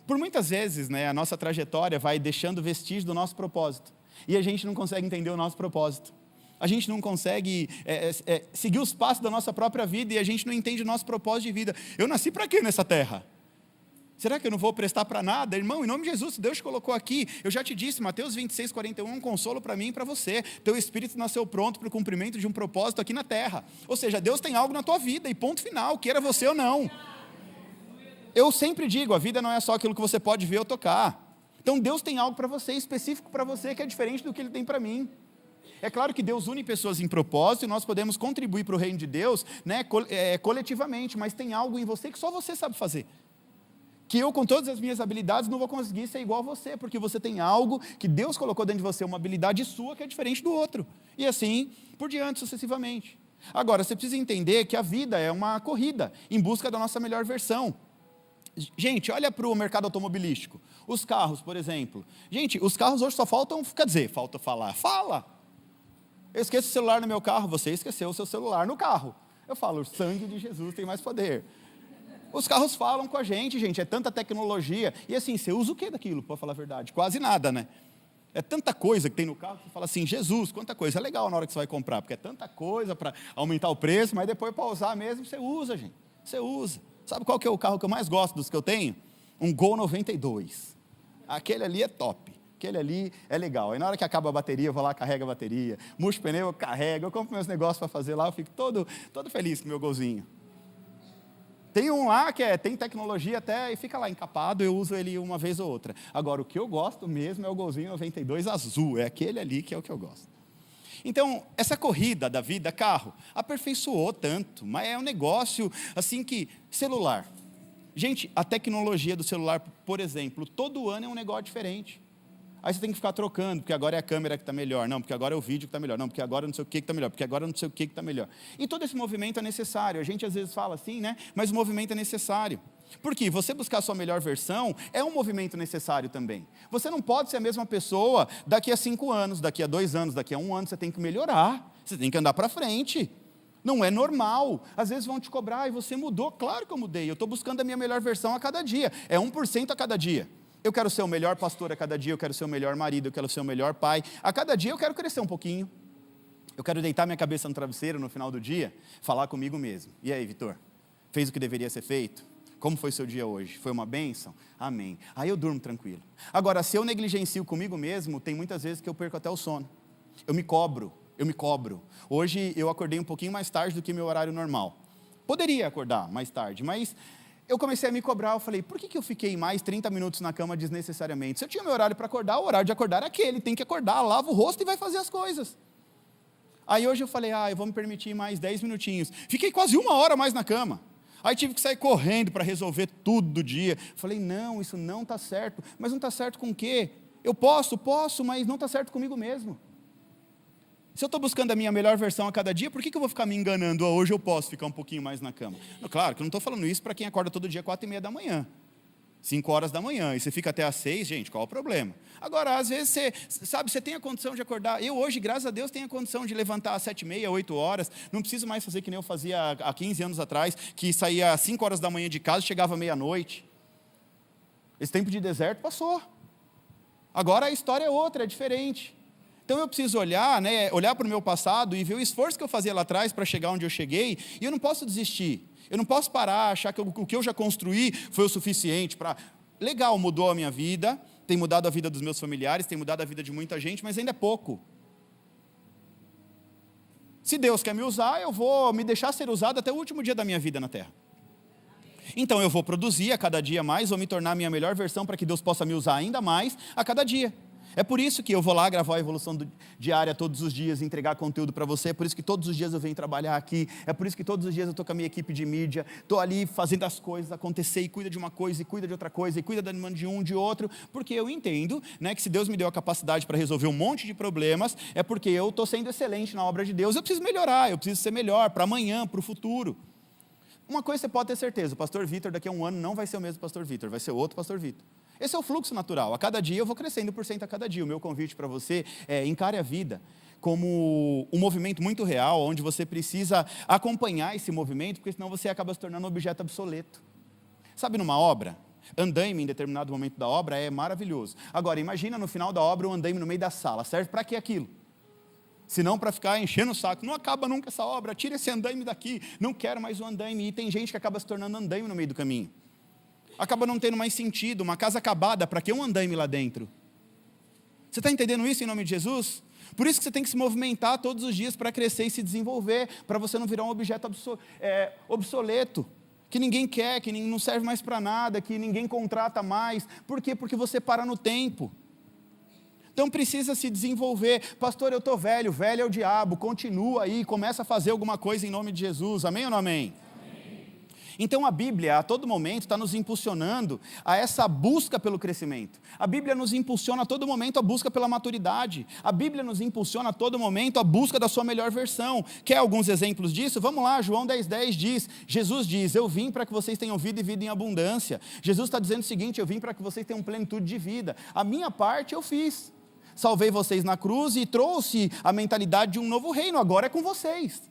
Por muitas vezes, né, a nossa trajetória vai deixando vestígio do nosso propósito. E a gente não consegue entender o nosso propósito. A gente não consegue seguir os passos da nossa própria vida e a gente não entende o nosso propósito de vida. Eu nasci para quê nessa terra? Será que eu não vou prestar para nada? Irmão, em nome de Jesus, Deus te colocou aqui. Eu já te disse, Mateus 26, 41, um consolo para mim e para você. Teu espírito nasceu pronto para o cumprimento de um propósito aqui na terra. Ou seja, Deus tem algo na tua vida e ponto final, queira você ou não. Eu sempre digo, a vida não é só aquilo que você pode ver ou tocar. Então Deus tem algo para você, específico para você, que é diferente do que Ele tem para mim. É claro que Deus une pessoas em propósito e nós podemos contribuir para o reino de Deus, né, coletivamente, mas tem algo em você que só você sabe fazer. Que eu, com todas as minhas habilidades, não vou conseguir ser igual a você, porque você tem algo que Deus colocou dentro de você, uma habilidade sua que é diferente do outro. E assim, por diante, sucessivamente. Agora, você precisa entender que a vida é uma corrida, em busca da nossa melhor versão. Gente, olha para o mercado automobilístico. Os carros, por exemplo. Gente, os carros hoje só falta falar. Fala! Eu esqueço o celular no meu carro, você esqueceu o seu celular no carro. Eu falo, o sangue de Jesus tem mais poder. Os carros falam com a gente, é tanta tecnologia. E assim, você usa o que daquilo, para falar a verdade? Quase nada, né? É tanta coisa que tem no carro, que você fala assim, Jesus, quanta coisa. É legal na hora que você vai comprar, porque é tanta coisa para aumentar o preço, mas depois para usar mesmo, você usa, gente. Você usa. Sabe qual que é o carro que eu mais gosto dos que eu tenho? Um Gol 92. Aquele ali é top. Aquele ali é legal. Aí na hora que acaba a bateria, eu vou lá, carrego a bateria. Murcho o pneu, eu carrego. Eu compro meus negócios para fazer lá, eu fico todo feliz com o meu Golzinho. Tem um lá que tem tecnologia até e fica lá encapado, eu uso ele uma vez ou outra. Agora, o que eu gosto mesmo é o Golzinho 92 azul, é aquele ali que é o que eu gosto. Então, essa corrida da vida, carro, aperfeiçoou tanto, mas é um negócio assim que, celular. Gente, a tecnologia do celular, por exemplo, todo ano é um negócio diferente. Aí você tem que ficar trocando, porque agora é a câmera que está melhor, não, porque agora é o vídeo que está melhor, não, porque agora não sei o que está melhor, porque agora não sei o que está melhor. E todo esse movimento é necessário, a gente às vezes fala assim, né? Mas o movimento é necessário. Porque você buscar a sua melhor versão é um movimento necessário também. Você não pode ser a mesma pessoa daqui a 5 anos, daqui a 2 anos, daqui a 1 ano, você tem que melhorar, você tem que andar para frente. Não é normal. Às vezes vão te cobrar, e você mudou. Claro que eu mudei, eu estou buscando a minha melhor versão a cada dia, é 1% a cada dia. Eu quero ser o melhor pastor a cada dia, eu quero ser o melhor marido, eu quero ser o melhor pai. A cada dia eu quero crescer um pouquinho. Eu quero deitar minha cabeça no travesseiro no final do dia, falar comigo mesmo. E aí, Vitor? Fez o que deveria ser feito? Como foi seu dia hoje? Foi uma bênção? Amém. Aí eu durmo tranquilo. Agora, se eu negligencio comigo mesmo, tem muitas vezes que eu perco até o sono. Eu me cobro. Hoje eu acordei um pouquinho mais tarde do que meu horário normal. Poderia acordar mais tarde, mas eu comecei a me cobrar, eu falei, por que eu fiquei mais 30 minutos na cama desnecessariamente? Se eu tinha meu horário para acordar, o horário de acordar é aquele, tem que acordar, lava o rosto e vai fazer as coisas. Aí hoje eu falei, eu vou me permitir mais 10 minutinhos. Fiquei quase 1 hora mais na cama. Aí tive que sair correndo para resolver tudo do dia. Falei, não, isso não está certo. Mas não está certo com o quê? Eu posso, mas não está certo comigo mesmo. Se eu estou buscando a minha melhor versão a cada dia, por que eu vou ficar me enganando? Hoje eu posso ficar um pouquinho mais na cama. Claro que eu não estou falando isso para quem acorda todo dia 4h30 da manhã. 5 horas da manhã, e você fica até às 6, gente, qual o problema? Agora, às vezes, você tem a condição de acordar. Eu hoje, graças a Deus, tenho a condição de levantar às 7h30, 8 horas. Não preciso mais fazer que nem eu fazia há 15 anos atrás, que saía às 5 horas da manhã de casa e chegava meia-noite. Esse tempo de deserto passou. Agora a história é outra, é diferente. Então eu preciso olhar para o meu passado e ver o esforço que eu fazia lá atrás para chegar onde eu cheguei, e eu não posso desistir. Eu não posso parar, achar que o que eu já construí foi o suficiente para... Legal, mudou a minha vida, tem mudado a vida dos meus familiares, tem mudado a vida de muita gente, mas ainda é pouco. Se Deus quer me usar, eu vou me deixar ser usado até o último dia da minha vida na terra. Então eu vou produzir a cada dia mais, vou me tornar a minha melhor versão para que Deus possa me usar ainda mais a cada dia. É por isso que eu vou lá gravar a evolução diária todos os dias, entregar conteúdo para você, é por isso que todos os dias eu venho trabalhar aqui, é por isso que todos os dias eu estou com a minha equipe de mídia, estou ali fazendo as coisas acontecer, e cuida de uma coisa, e cuida de outra coisa, e cuida da demanda de um, de outro, porque eu entendo, que se Deus me deu a capacidade para resolver um monte de problemas, é porque eu estou sendo excelente na obra de Deus, eu preciso melhorar, eu preciso ser melhor para amanhã, para o futuro. Uma coisa você pode ter certeza, o pastor Vitor daqui a 1 ano não vai ser o mesmo pastor Vitor, vai ser outro pastor Vitor. Esse é o fluxo natural, a cada dia eu vou crescendo 1% a cada dia. O meu convite para você é encare a vida como um movimento muito real, onde você precisa acompanhar esse movimento, porque senão você acaba se tornando um objeto obsoleto. Sabe numa obra? Andaime em determinado momento da obra é maravilhoso. Agora, imagina no final da obra um andaime no meio da sala. Serve para que aquilo? Se não para ficar enchendo o saco. Não acaba nunca essa obra, tira esse andaime daqui. Não quero mais o andaime. E tem gente que acaba se tornando andaime no meio do caminho. Acaba não tendo mais sentido. Uma casa acabada, para que um andaime lá dentro? Você está entendendo isso em nome de Jesus? Por isso que você tem que se movimentar todos os dias para crescer e se desenvolver, para você não virar um objeto obsoleto, que ninguém quer, que não serve mais para nada, que ninguém contrata mais. Por quê? Porque você para no tempo. Então precisa se desenvolver. Pastor, eu estou velho, velho é o diabo, continua aí, começa a fazer alguma coisa em nome de Jesus, amém ou não amém? Então a Bíblia, a todo momento, está nos impulsionando a essa busca pelo crescimento. A Bíblia nos impulsiona a todo momento a busca pela maturidade. A Bíblia nos impulsiona a todo momento a busca da sua melhor versão. Quer alguns exemplos disso? Vamos lá, João 10,10 diz, Jesus diz, eu vim para que vocês tenham vida e vida em abundância. Jesus está dizendo o seguinte, eu vim para que vocês tenham plenitude de vida. A minha parte eu fiz. Salvei vocês na cruz e trouxe a mentalidade de um novo reino, agora é com vocês.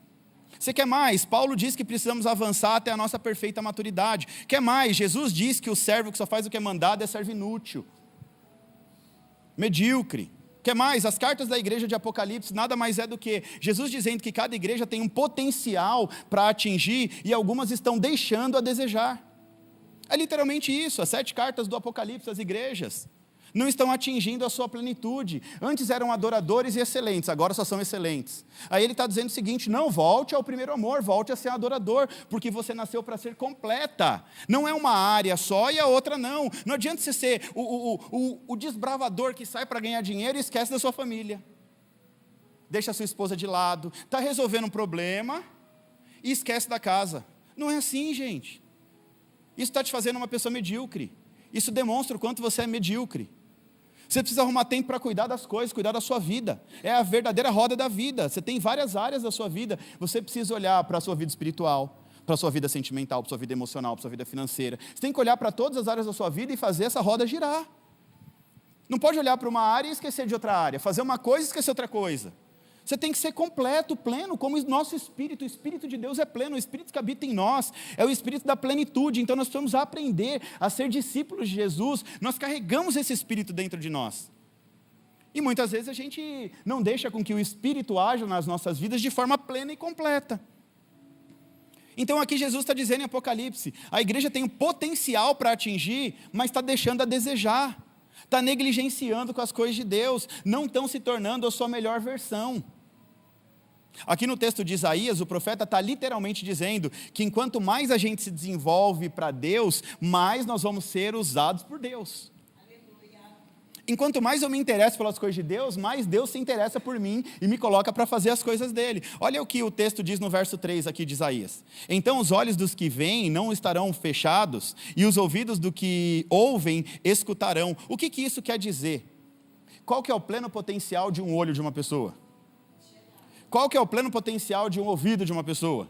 Você quer mais? Paulo diz que precisamos avançar até a nossa perfeita maturidade. Quer mais? Jesus diz que o servo que só faz o que é mandado é servo inútil, medíocre. Quer mais? As cartas da igreja de Apocalipse nada mais é do que Jesus dizendo que cada igreja tem um potencial para atingir e algumas estão deixando a desejar. É literalmente isso, as 7 cartas do Apocalipse, as igrejas não estão atingindo a sua plenitude. Antes eram adoradores e excelentes, agora só são excelentes. Aí ele está dizendo o seguinte, não, volte ao primeiro amor, volte a ser adorador, porque você nasceu para ser completa. Não é uma área só e a outra não. Não adianta você ser o desbravador que sai para ganhar dinheiro e esquece da sua família. Deixa a sua esposa de lado, está resolvendo um problema e esquece da casa. Não é assim, gente. Isso está te fazendo uma pessoa medíocre. Isso demonstra o quanto você é medíocre. Você precisa arrumar tempo para cuidar das coisas, cuidar da sua vida. É a verdadeira roda da vida. Você tem várias áreas da sua vida. Você precisa olhar para a sua vida espiritual, para a sua vida sentimental, para a sua vida emocional, para a sua vida financeira. Você tem que olhar para todas as áreas da sua vida e fazer essa roda girar. Não pode olhar para uma área e esquecer de outra área. Fazer uma coisa e esquecer outra coisa. Você tem que ser completo, pleno, como o nosso Espírito. O Espírito de Deus é pleno, o Espírito que habita em nós é o Espírito da plenitude. Então nós precisamos aprender a ser discípulos de Jesus. Nós carregamos esse Espírito dentro de nós. E muitas vezes a gente não deixa com que o Espírito haja nas nossas vidas de forma plena e completa. Então aqui Jesus está dizendo em Apocalipse, a igreja tem um potencial para atingir, mas está deixando a desejar. Está negligenciando com as coisas de Deus, não estão se tornando a sua melhor versão. Aqui no texto de Isaías, o profeta está literalmente dizendo que enquanto mais a gente se desenvolve para Deus, mais nós vamos ser usados por Deus. Aleluia. Enquanto mais eu me interesso pelas coisas de Deus, mais Deus se interessa por mim e me coloca para fazer as coisas dele. Olha o que o texto diz no verso 3 aqui de Isaías. Então os olhos dos que veem não estarão fechados, e os ouvidos do que ouvem escutarão. O que isso quer dizer? Qual que é o pleno potencial de um olho de uma pessoa? Qual que é o pleno potencial de um ouvido de uma pessoa?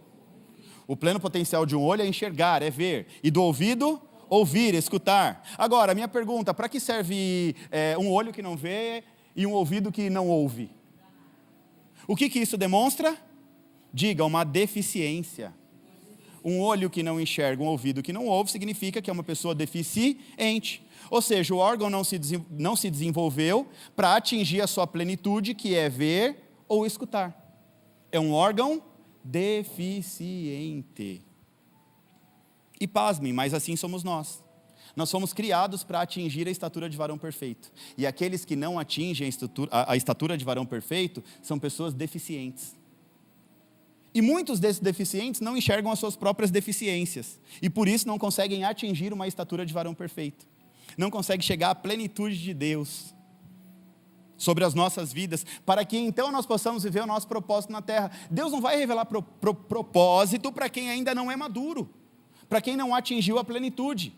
O pleno potencial de um olho é enxergar, é ver. E do ouvido, ouvir, escutar. Agora, a minha pergunta, para que serve um olho que não vê e um ouvido que não ouve? O que isso demonstra? Diga, uma deficiência. Um olho que não enxerga, um ouvido que não ouve, significa que é uma pessoa deficiente. Ou seja, o órgão não se desenvolveu para atingir a sua plenitude, que é ver ou escutar. É um órgão deficiente. E pasmem, mas assim somos nós. Nós fomos criados para atingir a estatura de varão perfeito. E aqueles que não atingem a estatura de varão perfeito são pessoas deficientes. E muitos desses deficientes não enxergam as suas próprias deficiências. E por isso não conseguem atingir uma estatura de varão perfeito. Não conseguem chegar à plenitude de Deus sobre as nossas vidas, para que então nós possamos viver o nosso propósito na terra. Deus não vai revelar propósito para quem ainda não é maduro, para quem não atingiu a plenitude.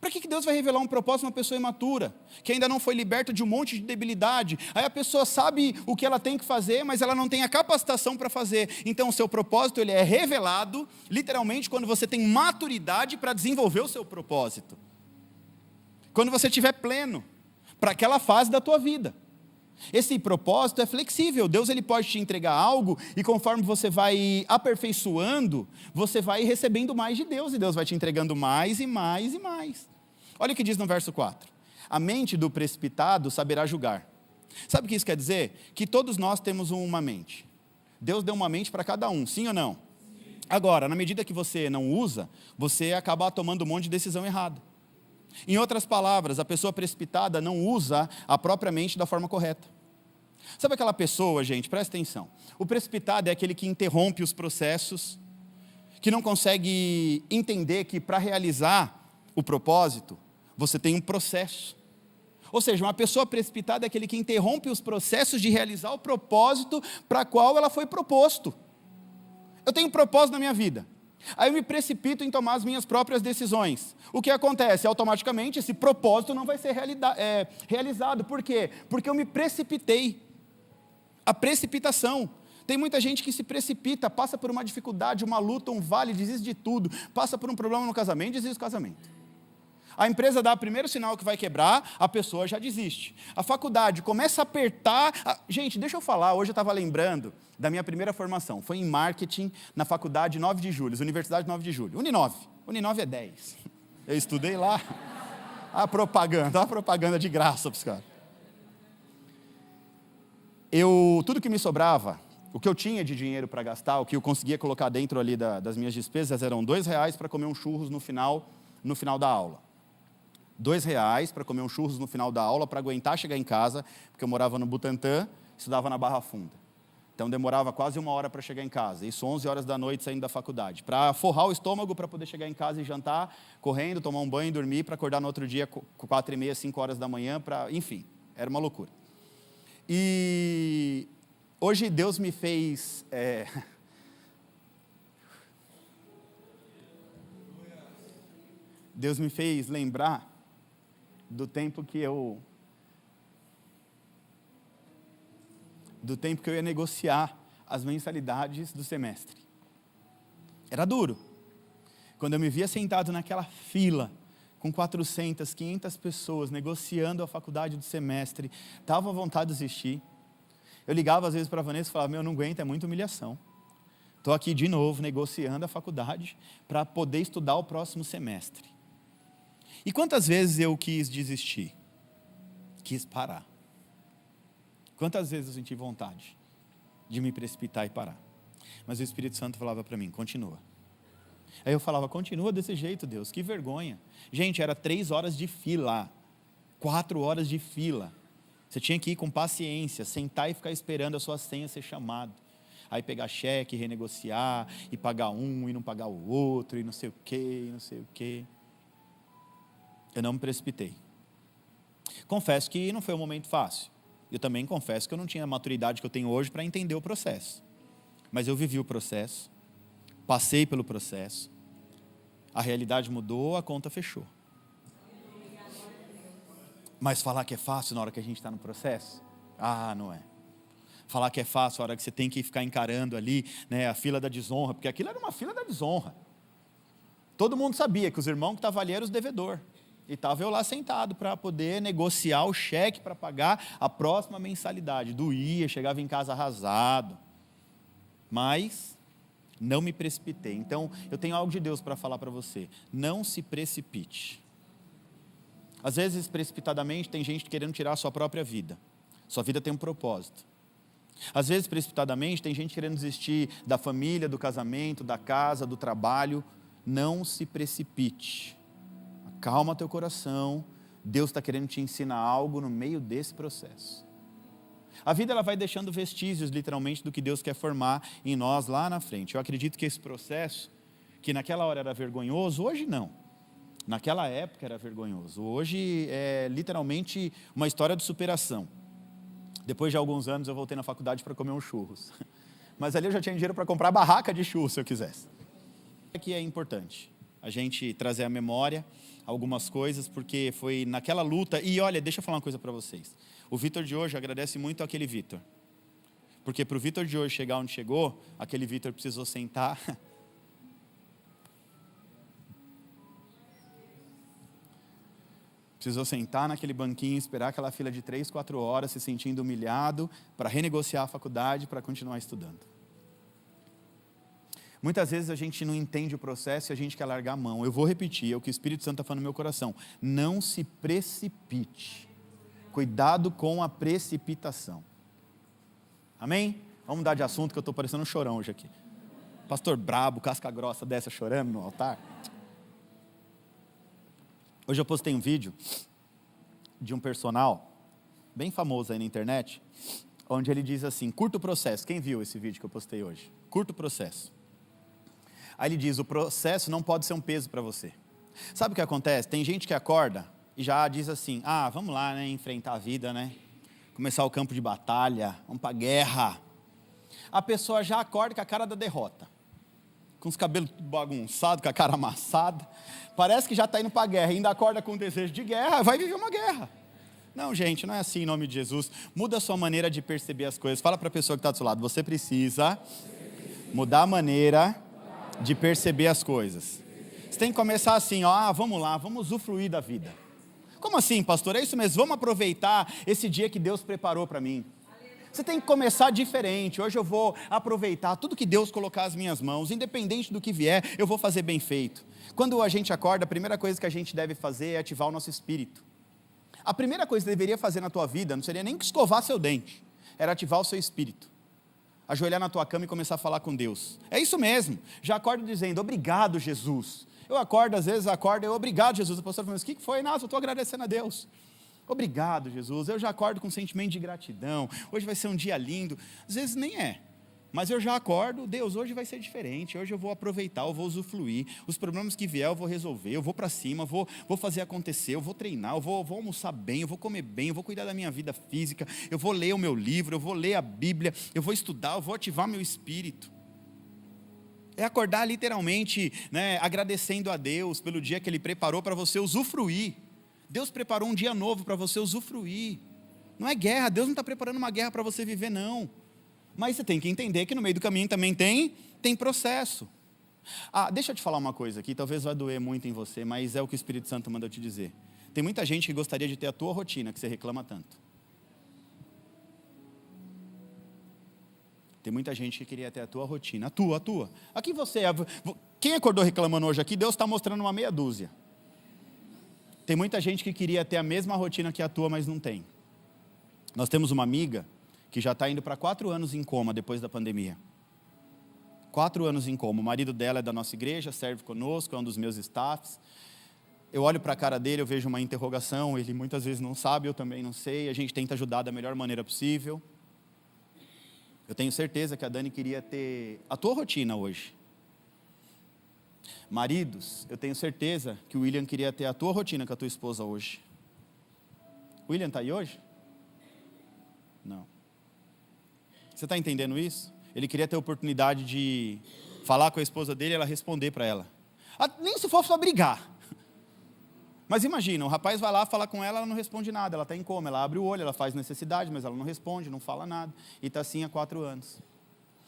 Para que Deus vai revelar um propósito a uma pessoa imatura, que ainda não foi liberta de um monte de debilidade? Aí a pessoa sabe o que ela tem que fazer, mas ela não tem a capacitação para fazer. Então o seu propósito ele é revelado, literalmente, quando você tem maturidade para desenvolver o seu propósito. Quando você estiver pleno, para aquela fase da tua vida. Esse propósito é flexível. Deus ele pode te entregar algo e conforme você vai aperfeiçoando, você vai recebendo mais de Deus e Deus vai te entregando mais e mais e mais. Olha o que diz no verso 4. A mente do precipitado saberá julgar. Sabe o que isso quer dizer? Que todos nós temos uma mente. Deus deu uma mente para cada um, sim ou não? Sim. Agora, na medida que você não usa, você acaba tomando um monte de decisão errada. Em outras palavras, a pessoa precipitada não usa a própria mente da forma correta. Sabe aquela pessoa, gente, presta atenção. O precipitado é aquele que interrompe os processos, que não consegue entender que para realizar o propósito, você tem um processo. Ou seja, uma pessoa precipitada é aquele que interrompe os processos de realizar o propósito para qual ela foi proposto. Eu tenho um propósito na minha vida. Aí eu me precipito em tomar as minhas próprias decisões. O que acontece? Automaticamente esse propósito não vai ser realizado. Por quê? Porque eu me precipitei. A precipitação. Tem muita gente que se precipita, passa por uma dificuldade, uma luta, um vale, desiste de tudo. Passa por um problema no casamento, desiste do casamento. A empresa dá o primeiro sinal que vai quebrar, a pessoa já desiste. A faculdade começa a apertar. Gente, deixa eu falar, hoje eu estava lembrando da minha primeira formação. Foi em marketing, na faculdade 9 de julho, Universidade 9 de julho. Uninove é 10. Eu estudei lá. A propaganda de graça para os caras. Tudo que me sobrava, o que eu tinha de dinheiro para gastar, o que eu conseguia colocar dentro ali das minhas despesas, eram R$2 para comer um churros no final da aula. R$2 para comer um churros no final da aula, para aguentar chegar em casa, porque eu morava no Butantã, estudava na Barra Funda. Então demorava quase 1 hora para chegar em casa, isso 11 horas da noite saindo da faculdade, para forrar o estômago para poder chegar em casa e jantar, correndo, tomar um banho, dormir, para acordar no outro dia com 4h30, 5 horas da manhã, enfim, era uma loucura. E hoje Deus me fez... Deus me fez lembrar do tempo que eu ia negociar as mensalidades do semestre. Era duro. Quando eu me via sentado naquela fila, com 400, 500 pessoas, negociando a faculdade do semestre, estava à vontade de desistir. Eu ligava às vezes para a Vanessa e falava, eu não aguento, é muita humilhação. Estou aqui de novo, negociando a faculdade, para poder estudar o próximo semestre. E quantas vezes eu quis desistir? Quis parar. Quantas vezes eu senti vontade de me precipitar e parar? Mas o Espírito Santo falava para mim, continua. Aí eu falava, continua desse jeito, Deus, que vergonha. Gente, era 3 horas de fila, 4 horas de fila. Você tinha que ir com paciência, sentar e ficar esperando a sua senha ser chamada. Aí pegar cheque, renegociar, e pagar um, e não pagar o outro, e não sei o quê, e não sei o quê. Eu não me precipitei. Confesso que não foi um momento fácil. Eu também confesso que eu não tinha a maturidade que eu tenho hoje para entender o processo. Mas eu vivi o processo, passei pelo processo, a realidade mudou, a conta fechou. Mas falar que é fácil na hora que a gente está no processo? Não é. Falar que é fácil na hora que você tem que ficar encarando ali, né, a fila da desonra, porque aquilo era uma fila da desonra. Todo mundo sabia que os irmãos que estavam ali eram os devedores. E estava eu lá sentado para poder negociar o cheque para pagar a próxima mensalidade. Doía, chegava em casa arrasado. Mas não me precipitei. Então, eu tenho algo de Deus para falar para você. Não se precipite. Às vezes, precipitadamente, tem gente querendo tirar a sua própria vida. Sua vida tem um propósito. Às vezes, precipitadamente, tem gente querendo desistir da família, do casamento, da casa, do trabalho. Não se precipite. Calma teu coração, Deus está querendo te ensinar algo no meio desse processo. A vida ela vai deixando vestígios, literalmente, do que Deus quer formar em nós lá na frente. Eu acredito que esse processo, que naquela hora era vergonhoso, hoje não. Naquela época era vergonhoso. Hoje é literalmente uma história de superação. Depois de alguns anos eu voltei na faculdade para comer uns churros. Mas ali eu já tinha dinheiro para comprar barraca de churros, se eu quisesse. Que é importante a gente trazer à memória algumas coisas, porque foi naquela luta, e olha, deixa eu falar uma coisa para vocês, o Vitor de hoje agradece muito àquele Vitor, porque para o Vitor de hoje chegar onde chegou, aquele Vitor precisou sentar, naquele banquinho, esperar aquela fila de 3, 4 horas, se sentindo humilhado, para renegociar a faculdade, para continuar estudando. Muitas vezes a gente não entende o processo e a gente quer largar a mão. Eu vou repetir, é o que o Espírito Santo está falando no meu coração. Não se precipite. Cuidado com a precipitação. Amém? Vamos mudar de assunto que eu estou parecendo um chorão hoje aqui. Pastor brabo, casca grossa dessa chorando no altar. Hoje eu postei um vídeo de um personal bem famoso aí na internet, onde ele diz assim, curta o processo. Quem viu esse vídeo que eu postei hoje? Curta o processo. Aí ele diz, o processo não pode ser um peso para você. Sabe o que acontece? Tem gente que acorda e já diz assim, vamos lá, né, enfrentar a vida, né? Começar o campo de batalha, vamos para a guerra. A pessoa já acorda com a cara da derrota. Com os cabelos bagunçados, com a cara amassada. Parece que já está indo para a guerra, ainda acorda com o desejo de guerra, vai viver uma guerra. Não, gente, não é assim em nome de Jesus. Muda a sua maneira de perceber as coisas. Fala para a pessoa que está do seu lado, você precisa mudar a maneira de perceber as coisas. Você tem que começar assim, vamos lá, vamos usufruir da vida. Como assim, pastor? É isso mesmo, vamos aproveitar esse dia que Deus preparou para mim. Você tem que começar diferente. Hoje eu vou aproveitar tudo que Deus colocar nas minhas mãos, independente do que vier, eu vou fazer bem feito. Quando a gente acorda, a primeira coisa que a gente deve fazer é ativar o nosso espírito. A primeira coisa que você deveria fazer na tua vida, não seria nem que escovar seu dente, era ativar o seu espírito. Ajoelhar na tua cama e começar a falar com Deus. É isso mesmo. Já acordo dizendo, obrigado, Jesus. Eu acordo, às vezes eu obrigado, Jesus. O pastor fala, mas o que foi? Nossa, eu estou agradecendo a Deus. Obrigado, Jesus. Eu já acordo com um sentimento de gratidão. Hoje vai ser um dia lindo. Às vezes nem é. Mas eu já acordo, Deus, hoje vai ser diferente. Hoje eu vou aproveitar, eu vou usufruir. Os problemas que vier eu vou resolver. Eu vou para cima, vou fazer acontecer. Eu vou treinar, eu vou almoçar bem, eu vou comer bem, eu vou cuidar da minha vida física. Eu vou ler o meu livro, eu vou ler a Bíblia. Eu vou estudar, eu vou ativar meu espírito. É acordar literalmente, né, agradecendo a Deus pelo dia que Ele preparou para você usufruir. Deus preparou um dia novo para você usufruir. Não é guerra, Deus não está preparando uma guerra para você viver, não. Mas você tem que entender que no meio do caminho também tem processo. Deixa eu te falar uma coisa aqui, talvez vai doer muito em você, mas é o que o Espírito Santo manda eu te dizer. Tem muita gente que gostaria de ter a tua rotina, que você reclama tanto. Tem muita gente que queria ter a tua rotina, a tua. Aqui você é. Quem acordou reclamando hoje aqui, Deus está mostrando uma meia dúzia. Tem muita gente que queria ter a mesma rotina que a tua, mas não tem. Nós temos uma amiga que já está indo para 4 anos em coma depois da pandemia. 4 anos em coma. O marido dela é da nossa igreja, serve conosco, é um dos meus staffs. Eu olho para a cara dele, eu vejo uma interrogação, ele muitas vezes não sabe, eu também não sei. A gente tenta ajudar da melhor maneira possível. Eu tenho certeza que a Dani queria ter a tua rotina hoje. Maridos, eu tenho certeza que o William queria ter a tua rotina com a tua esposa hoje. O William está aí hoje? Não. Você está entendendo isso? Ele queria ter a oportunidade de falar com a esposa dele e ela responder para ela. Nem se for só brigar. Mas imagina, o rapaz vai lá falar com ela, ela não responde nada, ela está em coma, ela abre o olho, ela faz necessidade, mas ela não responde, não fala nada. E está assim há 4 anos.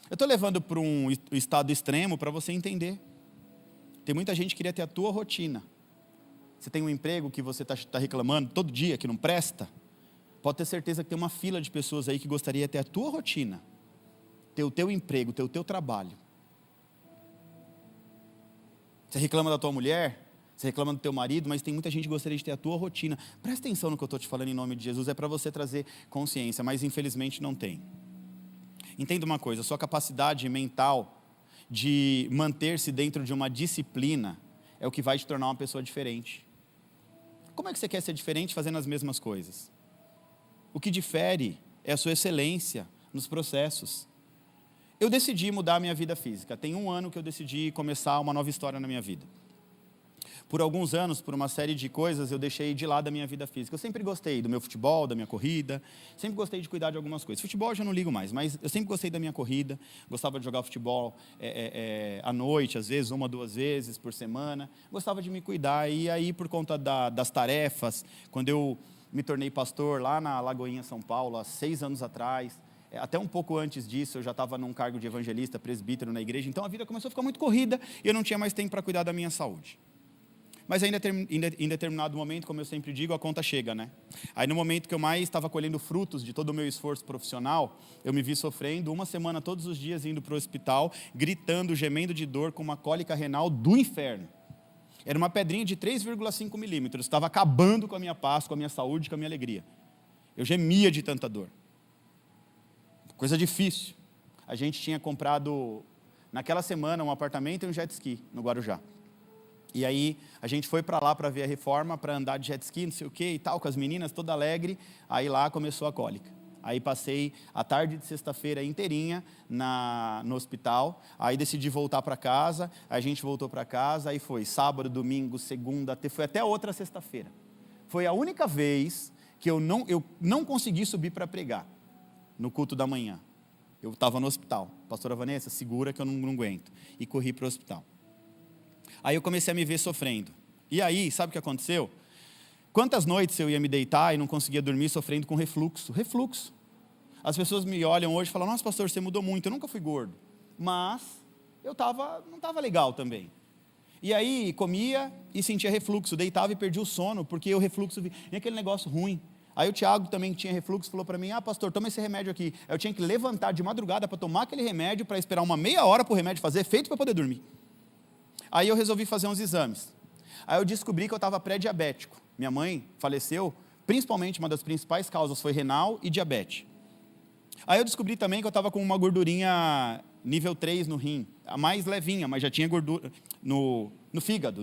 Eu estou levando para um estado extremo para você entender. Tem muita gente que queria ter a tua rotina. Você tem um emprego que você está reclamando todo dia, que não presta. Pode ter certeza que tem uma fila de pessoas aí que gostaria de ter a tua rotina. Ter o teu emprego, ter o teu trabalho. Você reclama da tua mulher, você reclama do teu marido, mas tem muita gente que gostaria de ter a tua rotina. Presta atenção no que eu estou te falando em nome de Jesus, é para você trazer consciência, mas infelizmente não tem. Entenda uma coisa, a sua capacidade mental de manter-se dentro de uma disciplina é o que vai te tornar uma pessoa diferente. Como é que você quer ser diferente fazendo as mesmas coisas? O que difere é a sua excelência nos processos. Eu decidi mudar a minha vida física. Tem 1 ano que eu decidi começar uma nova história na minha vida. Por alguns anos, por uma série de coisas, eu deixei de lado a minha vida física. Eu sempre gostei do meu futebol, da minha corrida, sempre gostei de cuidar de algumas coisas. Futebol eu já não ligo mais, mas eu sempre gostei da minha corrida, gostava de jogar futebol à noite, às vezes 1 ou 2 vezes por semana, gostava de me cuidar. E aí, por conta das tarefas, quando eu me tornei pastor lá na Lagoinha, São Paulo, há 6 anos atrás, até um pouco antes disso, eu já estava num cargo de evangelista, presbítero na igreja, então a vida começou a ficar muito corrida e eu não tinha mais tempo para cuidar da minha saúde. Mas ainda em determinado momento, como eu sempre digo, a conta chega, né? Aí no momento que eu mais estava colhendo frutos de todo o meu esforço profissional, eu me vi sofrendo 1 semana todos os dias indo para o hospital, gritando, gemendo de dor com uma cólica renal do inferno. Era uma pedrinha de 3,5 milímetros, estava acabando com a minha paz, com a minha saúde, com a minha alegria. Eu gemia de tanta dor. Coisa difícil. A gente tinha comprado, naquela semana, um apartamento e um jet ski no Guarujá. E aí, a gente foi para lá para ver a reforma, para andar de jet ski, não sei o que e tal, com as meninas, toda alegre. Aí lá começou a cólica. Aí passei a tarde de sexta-feira inteirinha no hospital. Aí decidi voltar para casa, a gente voltou para casa, aí foi sábado, domingo, segunda, foi até outra sexta-feira. Foi a única vez que eu não consegui subir para pregar, no culto da manhã. Eu estava no hospital. Pastora Vanessa, segura que eu não aguento. E corri para o hospital. Aí eu comecei a me ver sofrendo. E aí, sabe o que aconteceu? Quantas noites eu ia me deitar e não conseguia dormir sofrendo com refluxo? Refluxo. As pessoas me olham hoje e falam, nossa pastor, você mudou muito, eu nunca fui gordo. Mas eu não estava legal também. E aí comia e sentia refluxo, deitava e perdia o sono, porque o refluxo vinha aquele negócio ruim. Aí o Tiago também, que tinha refluxo, falou para mim, pastor, toma esse remédio aqui. Eu tinha que levantar de madrugada para tomar aquele remédio, para esperar uma meia hora para o remédio fazer efeito para poder dormir. Aí eu resolvi fazer uns exames. Aí eu descobri que eu estava pré-diabético. Minha mãe faleceu, principalmente uma das principais causas foi renal e diabetes. Aí eu descobri também que eu estava com uma gordurinha nível 3 no rim, a mais levinha, mas já tinha gordura no fígado.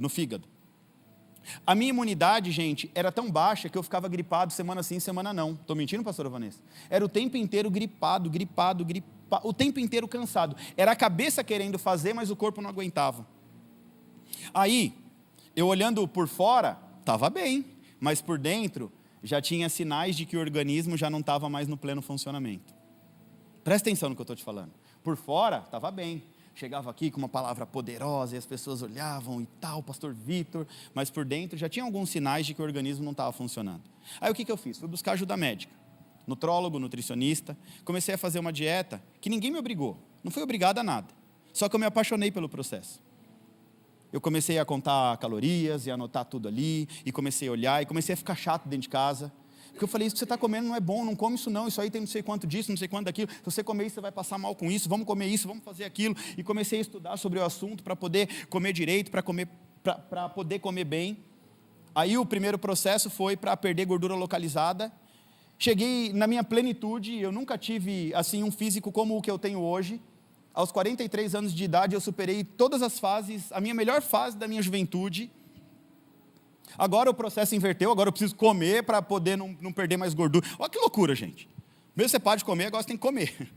A minha imunidade, gente, era tão baixa que eu ficava gripado semana sim, semana não. Estou mentindo, pastora Vanessa? Era o tempo inteiro gripado, o tempo inteiro cansado. Era a cabeça querendo fazer, mas o corpo não aguentava. Aí, eu olhando por fora, estava bem, mas por dentro já tinha sinais de que o organismo já não estava mais no pleno funcionamento. Presta atenção no que eu estou te falando. Por fora, estava bem. Chegava aqui com uma palavra poderosa e as pessoas olhavam e tal, pastor Vitor, mas por dentro já tinha alguns sinais de que o organismo não estava funcionando. Aí o que eu fiz? Fui buscar ajuda médica, nutrólogo, nutricionista, comecei a fazer uma dieta que ninguém me obrigou, não fui obrigado a nada, só que eu me apaixonei pelo processo. Eu comecei a contar calorias e anotar tudo ali, e comecei a olhar, e comecei a ficar chato dentro de casa, porque eu falei, isso que você está comendo não é bom, não come isso não, isso aí tem não sei quanto disso, não sei quanto daquilo, se você comer isso, você vai passar mal com isso, vamos comer isso, vamos fazer aquilo, e comecei a estudar sobre o assunto, para poder comer direito, para poder comer bem. Aí o primeiro processo foi para perder gordura localizada. Cheguei na minha plenitude, eu nunca tive assim um físico como o que eu tenho hoje. Aos 43 anos de idade eu superei todas as fases, a minha melhor fase da minha juventude. Agora o processo inverteu, agora eu preciso comer para poder não perder mais gordura. Olha que loucura, gente. Mesmo você pode comer, agora você tem que comer.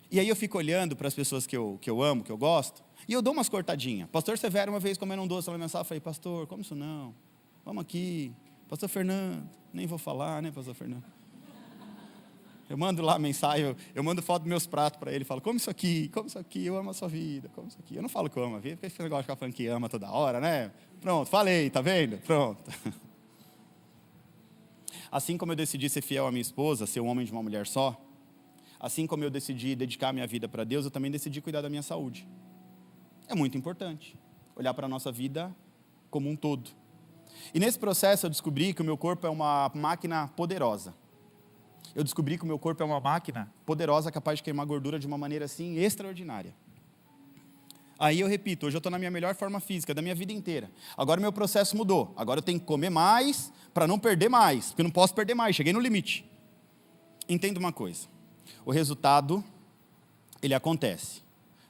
E aí eu fico olhando para as pessoas que eu amo, que eu gosto, e eu dou umas cortadinhas. Pastor Severo, uma vez comendo um doce, ela me mensagem, eu falei, pastor, come isso não, vamos aqui. Pastor Fernando, nem vou falar, né, pastor Fernando? Eu mando lá mensagem, eu mando foto dos meus pratos para ele, falo, come isso aqui, eu amo a sua vida, come isso aqui. Eu não falo que eu amo a vida, porque esse negócio de ficar falando que ama toda hora, né? Pronto, falei, tá vendo? Pronto. Assim como eu decidi ser fiel à minha esposa, ser um homem de uma mulher só, assim como eu decidi dedicar a minha vida para Deus, eu também decidi cuidar da minha saúde. É muito importante olhar para a nossa vida como um todo. E nesse processo eu descobri que o meu corpo é uma máquina poderosa. Eu descobri que o meu corpo é uma máquina poderosa, capaz de queimar gordura de uma maneira assim extraordinária. Aí eu repito, hoje eu estou na minha melhor forma física da minha vida inteira. Agora o meu processo mudou. Agora eu tenho que comer mais para não perder mais, porque eu não posso perder mais, cheguei no limite. Entenda uma coisa, o resultado, ele acontece,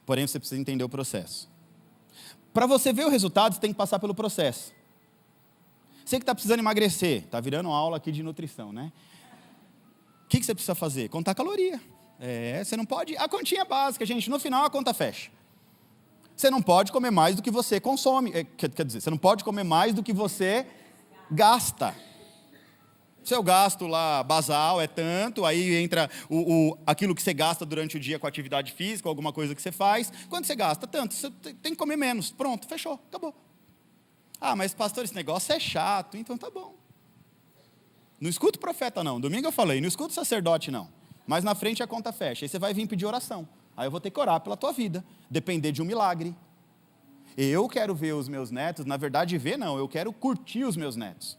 porém você precisa entender o processo. Para você ver o resultado, você tem que passar pelo processo. Você que está precisando emagrecer, está virando aula aqui de nutrição, né? O que você precisa fazer? Contar caloria. Você não pode... A continha básica, gente, no final a conta fecha. Você não pode comer mais do que você consome. Quer dizer, você não pode comer mais do que você gasta. Seu gasto lá basal é tanto, aí entra aquilo que você gasta durante o dia com atividade física, alguma coisa que você faz. Quando você gasta tanto, você tem que comer menos. Pronto, fechou, acabou. Mas pastor, esse negócio é chato, então tá bom. Não escuta o profeta não, domingo eu falei, não escuta o sacerdote não. Mas na frente a conta fecha, aí você vai vir pedir oração. Aí eu vou ter que orar pela tua vida, depender de um milagre. Eu quero ver os meus netos, na verdade ver não, eu quero curtir os meus netos.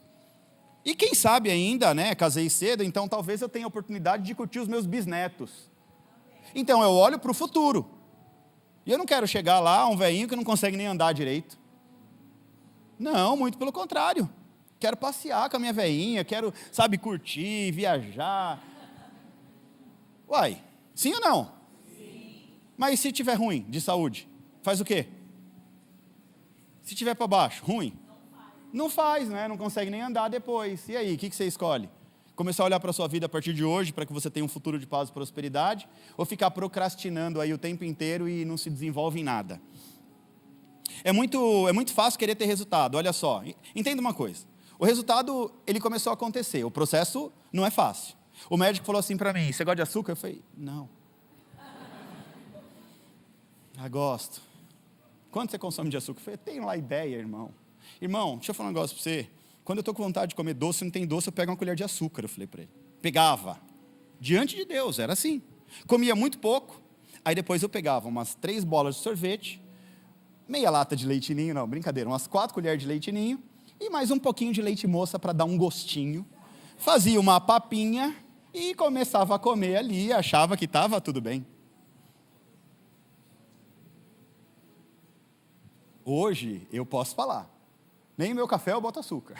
E quem sabe ainda, né, casei cedo, então talvez eu tenha a oportunidade de curtir os meus bisnetos. Então eu olho para o futuro. E eu não quero chegar lá, um velhinho que não consegue nem andar direito. Não, muito pelo contrário. Quero passear com a minha velhinha, quero, sabe, curtir, viajar. Uai, sim ou não? Sim. Mas se tiver ruim de saúde, faz o quê? Se tiver para baixo, ruim? Não faz, né? Não consegue nem andar depois. E aí, o que você escolhe? Começar a olhar para a sua vida a partir de hoje, para que você tenha um futuro de paz e prosperidade, ou ficar procrastinando aí o tempo inteiro e não se desenvolve em nada? É muito fácil querer ter resultado, olha só. Entenda uma coisa. O resultado, ele começou a acontecer. O processo não é fácil. O médico falou assim para mim, você gosta de açúcar? Eu falei, não. Gosto. Quanto você consome de açúcar? Eu falei, tenho lá ideia, irmão. Irmão, deixa eu falar um negócio para você. Quando eu estou com vontade de comer doce, não tem doce, eu pego uma colher de açúcar, eu falei para ele. Pegava. Diante de Deus, era assim. Comia muito pouco, aí depois eu pegava umas 3 bolas de sorvete, meia lata de leite ninho, não, brincadeira, umas 4 colheres de leite ninho, e mais um pouquinho de leite moça para dar um gostinho. Fazia uma papinha e começava a comer ali, achava que estava tudo bem. Hoje eu posso falar, nem no meu café eu boto açúcar,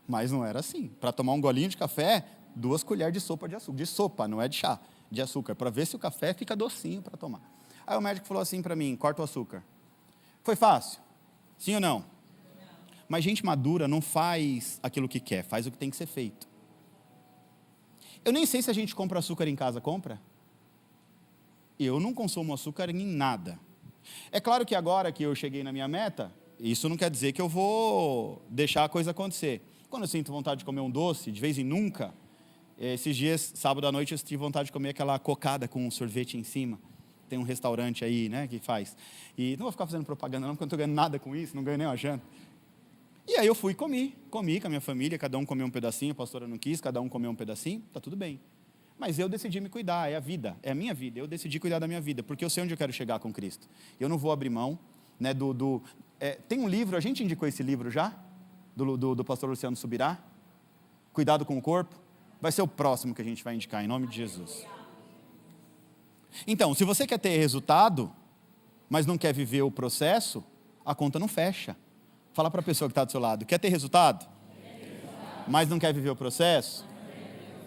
mas não era assim. Para tomar um golinho de café, 2 colheres de sopa de açúcar, de sopa, não é de chá, de açúcar, para ver se o café fica docinho para tomar. Aí o médico falou assim para mim, corta o açúcar. Foi fácil? Sim ou não? Mas gente madura não faz aquilo que quer, faz o que tem que ser feito. Eu nem sei se a gente compra açúcar em casa, compra? Eu não consumo açúcar em nada. É claro que agora que eu cheguei na minha meta, isso não quer dizer que eu vou deixar a coisa acontecer. Quando eu sinto vontade de comer um doce, de vez em nunca, esses dias, sábado à noite, eu tive vontade de comer aquela cocada com um sorvete em cima. Tem um restaurante aí, né, que faz. E não vou ficar fazendo propaganda não, porque eu não estou ganhando nada com isso, não ganho nem uma janta. E aí eu fui e comi com a minha família, cada um comeu um pedacinho, a pastora não quis, cada um comeu um pedacinho, está tudo bem. Mas eu decidi me cuidar, é a vida, é a minha vida, eu decidi cuidar da minha vida, porque eu sei onde eu quero chegar com Cristo. Eu não vou abrir mão, né, tem um livro, a gente indicou esse livro já, do pastor Luciano Subirá, Cuidado com o Corpo, vai ser o próximo que a gente vai indicar, em nome de Jesus. Então, se você quer ter resultado, mas não quer viver o processo, a conta não fecha. Fala para a pessoa que está do seu lado, quer ter resultado? Mas não quer viver o processo?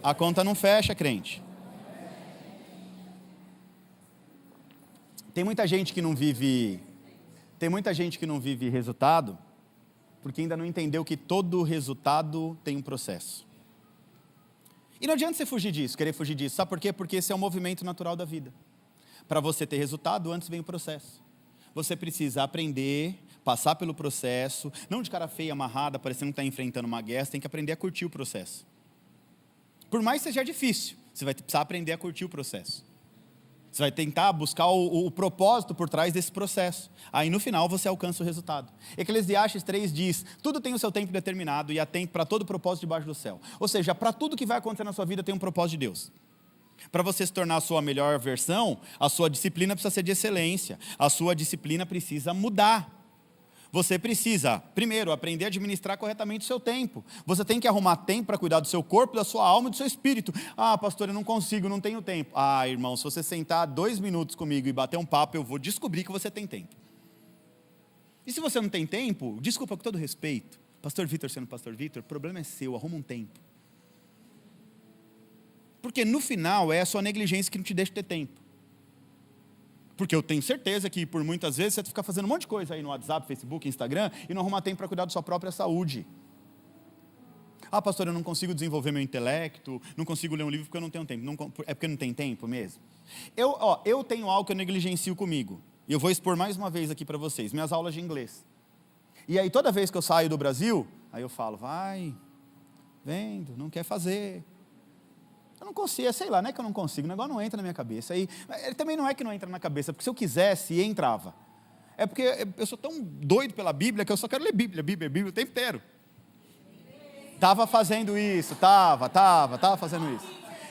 A conta não fecha, crente. Tem muita gente que não vive resultado, porque ainda não entendeu que todo resultado tem um processo. E não adianta você fugir disso, querer fugir disso. Sabe por quê? Porque esse é o movimento natural da vida. Para você ter resultado, antes vem o processo. Você precisa aprender, passar pelo processo, não de cara feia, amarrada, parecendo que está enfrentando uma guerra, você tem que aprender a curtir o processo. Por mais que seja difícil, você vai precisar aprender a curtir o processo. Você vai tentar buscar o propósito por trás desse processo. Aí no final você alcança o resultado. Eclesiastes 3 diz, tudo tem o seu tempo determinado e há tempo para todo propósito debaixo do céu. Ou seja, para tudo que vai acontecer na sua vida tem um propósito de Deus. Para você se tornar a sua melhor versão, a sua disciplina precisa ser de excelência. A sua disciplina precisa mudar. Você precisa, primeiro, aprender a administrar corretamente o seu tempo. Você tem que arrumar tempo para cuidar do seu corpo, da sua alma e do seu espírito. Ah, pastor, eu não consigo, não tenho tempo. Ah, irmão, se você sentar 2 minutos comigo e bater um papo, eu vou descobrir que você tem tempo. E se você não tem tempo, desculpa com todo respeito, pastor Vitor sendo pastor Vitor, o problema é seu, arruma um tempo. Porque no final é a sua negligência que não te deixa ter tempo. Porque eu tenho certeza que por muitas vezes você fica fazendo um monte de coisa aí no WhatsApp, Facebook, Instagram e não arruma tempo para cuidar da sua própria saúde. Ah, pastor, eu não consigo desenvolver meu intelecto, não consigo ler um livro porque eu não tenho tempo. É porque não tem tempo mesmo? Eu tenho algo que eu negligencio comigo. E eu vou expor mais uma vez aqui para vocês, minhas aulas de inglês. E aí toda vez que eu saio do Brasil, aí eu falo, vai, vendo, não quer fazer. Eu não consigo, sei lá, não é que eu não consigo, o negócio não entra na minha cabeça. E ele também não é que não entra na cabeça, porque se eu quisesse, entrava. É porque eu sou tão doido pela Bíblia que eu só quero ler Bíblia o tempo inteiro. Estava fazendo isso, estava fazendo isso.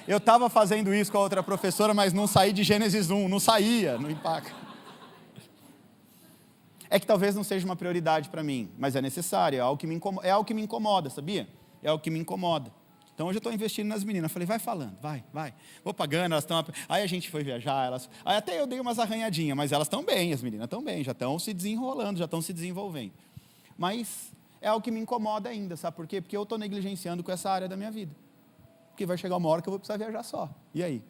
Eu estava fazendo isso com a outra professora, mas não saí de Gênesis 1, não saía, não empaca. É que talvez não seja uma prioridade para mim, mas é necessário, é algo que me incomoda, sabia? É algo que me incomoda. Então hoje eu estou investindo nas meninas, falei, vai falando, vai. Vou pagando, elas estão... Aí a gente foi viajar, aí até eu dei umas arranhadinhas, mas elas estão bem, as meninas estão bem, já estão se desenrolando, já estão se desenvolvendo. Mas é algo que me incomoda ainda, sabe por quê? Porque eu estou negligenciando com essa área da minha vida. Porque vai chegar uma hora que eu vou precisar viajar só. E aí?